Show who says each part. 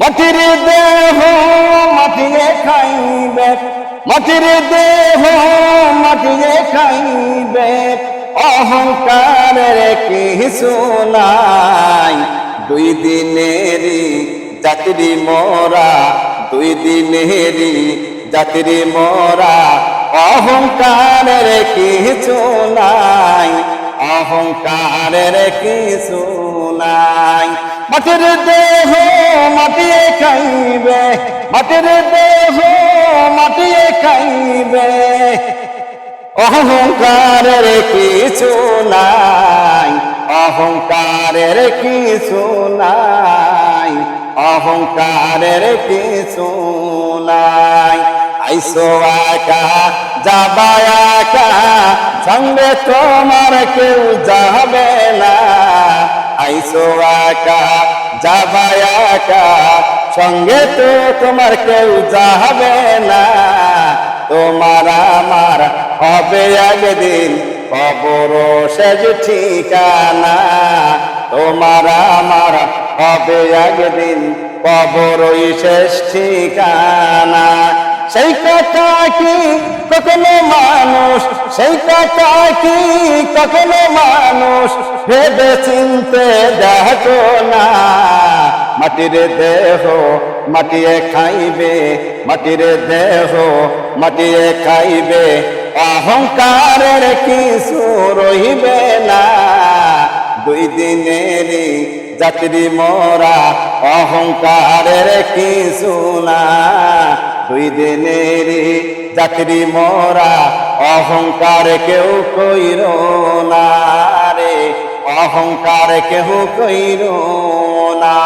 Speaker 1: মাটির দেহ মাটিয়ে খাইবে, মাটির দেহ মাটিয়ে খাইবে, অহংকারের কিছু নাই। দুই দিনেরই যাত্রী মোরা, দুই দিনেরই যাত্রী মোরা, অহংকারের কিছু নাই, অহংকারের কিছু নাই। মাটির দেহ মাটিয়ে খাইবে, মাটির দেহ মাটিয়ে খাইবে, অহংকারের কিছু নাই, অহংকারের কিছু নাই, অহংকারের কিছু নাই। আইসো একা যাবা একা, সঙ্গে তোমার কেউ যাবে না। আইসো একা যাবা একা, সঙ্গে তো তোমার কেউ যাবে না। তোমার আমার হবে একদিন কবর শেষ ঠিকানা, তোমার আমার হবে একদিন কবরই শেষ ঠিকানা। সেই কথা কি কখনো মানুষ, সেই কথা কি কখনো মানুষ ভেবে চিনতে দেখো না। মাটির দেহ মাটিয়ে খাইবে, মাটির দেহ মাটিয়ে খাইবে, অহংকারের কিছু রহিবে না। দুই দিনেরই যাত্রী মোরা, অহংকারের কিছু না। দুই দিনেরই যাত্রী মোরা, অহংকার কেউ কইর না রে, অহংকার কেউ কইর না।